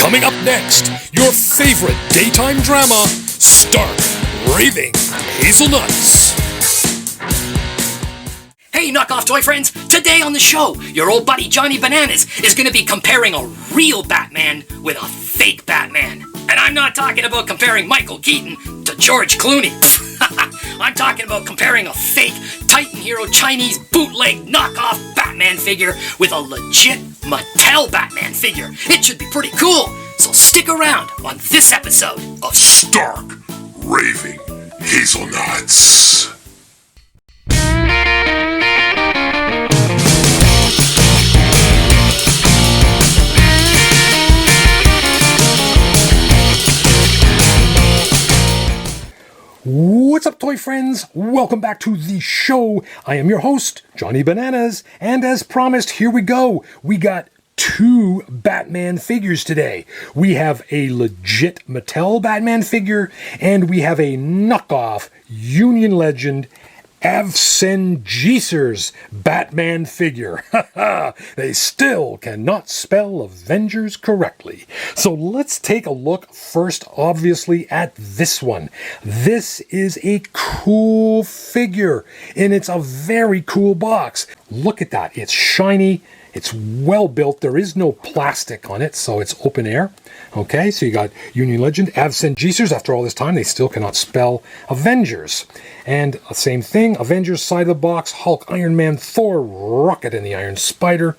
Coming up next, your favorite daytime drama, Stark Raving Hazelnuts. Hey, knockoff toy friends! Today on the show, your old buddy Johnny Bananas is going to be comparing a real Batman with a fake Batman. And I'm not talking about comparing Michael Keaton to George Clooney. I'm talking about comparing a fake Titan Hero Chinese bootleg knockoff Batman figure with a legit Mattel Batman figure. It should be pretty cool, so stick around on this episode of Stark Raving Hazelnuts. What's up, toy friends? Welcome back to the show. I am your host, Johnny Bananas, and as promised, here we go. We got two Batman figures today. We have a legit Mattel Batman figure, and we have a knockoff Union Legend Avengers Batman figure. They still cannot spell Avengers correctly. So let's take a look first, obviously, at this one. This is a cool figure, and it's a very cool box. Look at that. It's shiny. It's well built. There is no plastic on it, so it's open air. Okay, so you got Union Legend, Avengers. After all this time, they still cannot spell Avengers. And same thing, Avengers side of the box, Hulk, Iron Man, Thor, Rocket, and the Iron Spider.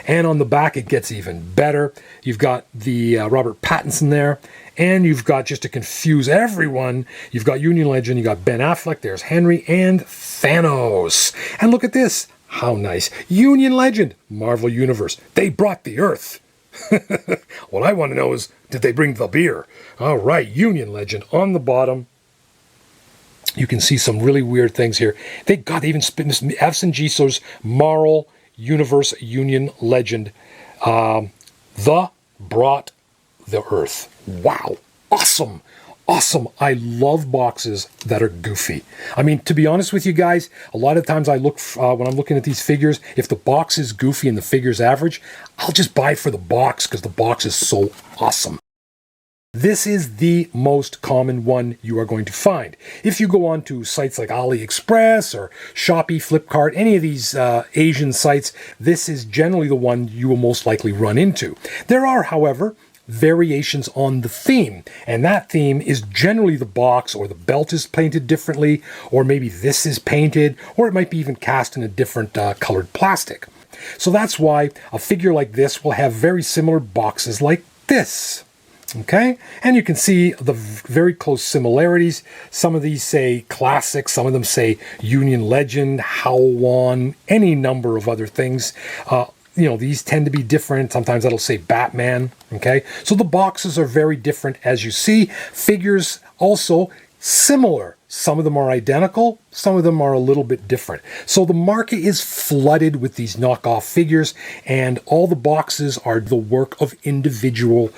And on the back, it gets even better. You've got the Robert Pattinson there. And you've got, just to confuse everyone, you've got Union Legend, you got Ben Affleck, there's Henry, and Thanos. And look at this. How nice. Union Legend, Marvel Universe. They brought the Earth. What I want to know is, did they bring the beer? All right, Union Legend on the bottom. You can see some really weird things here. They got even Avengers Marvel Universe Union Legend. The brought the Earth. Wow. Awesome. Awesome. I love boxes that are goofy. I mean, to be honest with you guys, a lot of times I look, when I'm looking at these figures, if the box is goofy and the figure's average, I'll just buy for the box because the box is so awesome. This is the most common one you are going to find. If you go on to sites like AliExpress or Shopee, Flipkart, any of these Asian sites, this is generally the one you will most likely run into. There are, however, variations on the theme, and that theme is generally the box or the belt is painted differently, or maybe this is painted, or it might be even cast in a different colored plastic. So that's why a figure like this will have very similar boxes like this. Okay, and you can see the very close similarities. Some of these say classic, some of them say Union Legend, Howon, any number of other things. These tend to be different. Sometimes that'll say Batman, okay? So the boxes are very different, as you see. Figures also similar. Some of them are identical. Some of them are a little bit different. So the market is flooded with these knockoff figures, and all the boxes are the work of individual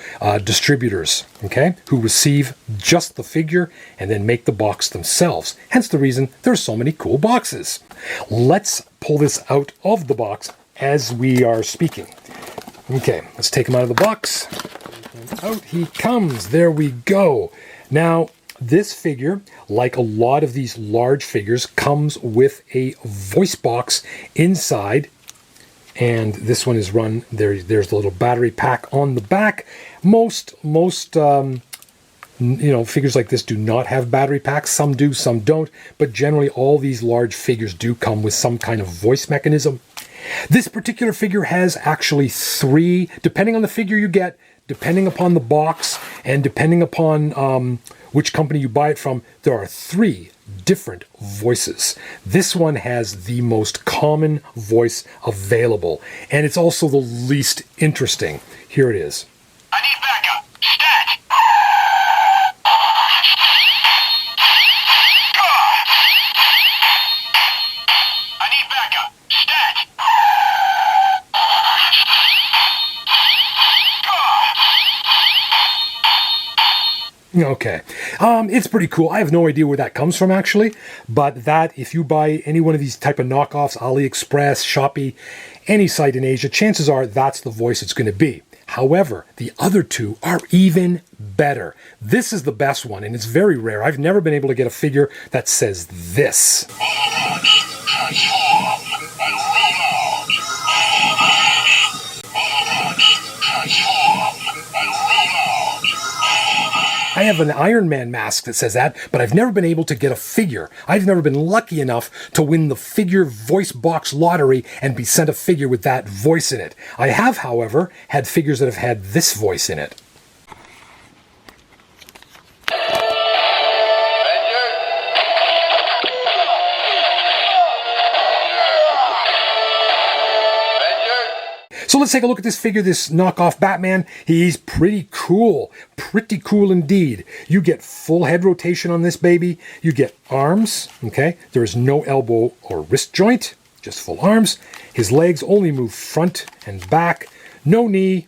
distributors, okay, who receive just the figure and then make the box themselves. Hence the reason there's so many cool boxes. Let's pull this out of the box as we are speaking. Okay, let's take him out of the box. Out he comes. There we go. Now, this figure, like a lot of these large figures, comes with a voice box inside. And this one is run, there's the little battery pack on the back. Most figures like this do not have battery packs. Some do, some don't. But generally, all these large figures do come with some kind of voice mechanism. This particular figure has actually 3, depending on the figure you get, depending upon the box, and depending upon which company you buy it from, there are 3 different voices. This one has the most common voice available, and it's also the least interesting. Here it is. I need backup. Stat! I need backup. Stat! Okay, it's pretty cool. I have no idea where that comes from, actually, but that, if you buy any one of these type of knockoffs, AliExpress, Shopee, any site in Asia, chances are that's the voice it's going to be. However, the other two are even better. This is the best one, and it's very rare. I've never been able to get a figure that says this. I have an Iron Man mask that says that, but I've never been able to get a figure. I've never been lucky enough to win the figure voice box lottery and be sent a figure with that voice in it. I have, however, had figures that have had this voice in it. So let's take a look at this figure, this knockoff Batman. He's pretty cool indeed. You get full head rotation on this baby. You get arms, okay? There is no elbow or wrist joint, just full arms. His legs only move front and back, no knee,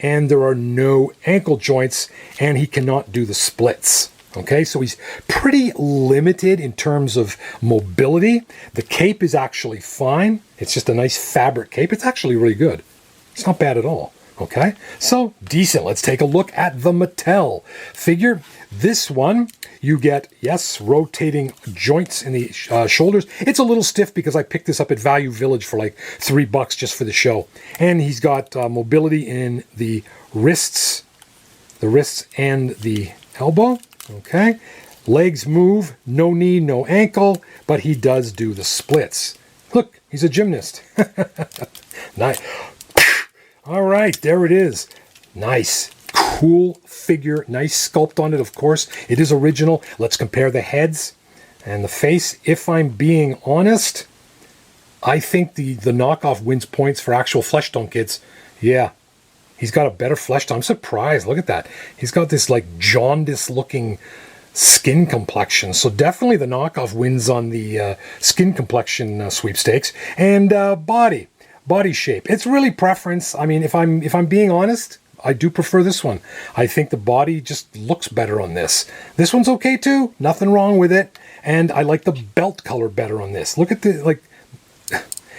and there are no ankle joints, and he cannot do the splits. Okay, so he's pretty limited in terms of mobility. The cape is actually fine. It's just a nice fabric cape. It's actually really good. It's not bad at all. Okay, so decent. Let's take a look at the Mattel figure. This one, you get, yes, rotating joints in the shoulders. It's a little stiff because I picked this up at Value Village for like $3 just for the show. And he's got mobility in the wrists and the elbow. Okay, legs move, no knee, no ankle, but he does do the splits. Look, he's a gymnast. Nice. All right, there it is. Nice, cool figure, nice sculpt on it, of course. It is original. Let's compare the heads and the face. If I'm being honest, I think the knockoff wins points for actual flesh tone kids. Yeah, he's got a better flesh tone. I'm surprised. Look at that. He's got this like jaundice looking skin complexion. So definitely the knockoff wins on the skin complexion sweepstakes. And body shape. It's really preference. I mean, if I'm being honest, I do prefer this one. I think the body just looks better on this. This one's okay too. Nothing wrong with it. And I like the belt color better on this. Look at the, like,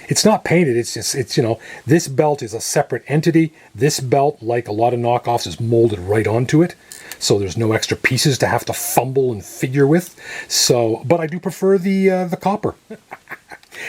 it's not painted. It's just, it's, you know, this belt is a separate entity. This belt, like a lot of knockoffs, is molded right onto it. So there's no extra pieces to have to fumble and figure with. So, but I do prefer the copper.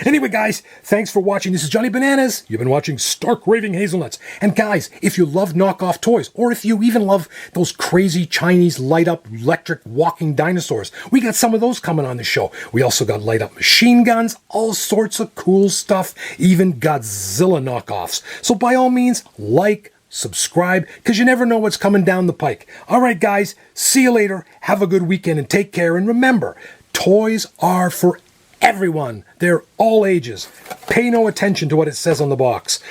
Anyway, guys, thanks for watching. This is Johnny Bananas. You've been watching Stark Raving Hazelnuts. And guys, if you love knockoff toys, or if you even love those crazy Chinese light-up electric walking dinosaurs, we got some of those coming on the show. We also got light-up machine guns, all sorts of cool stuff, even Godzilla knockoffs. So by all means, like, subscribe, because you never know what's coming down the pike. All right, guys, see you later. Have a good weekend and take care. And remember, toys are for everyone. They're all ages. Pay no attention to what it says on the box.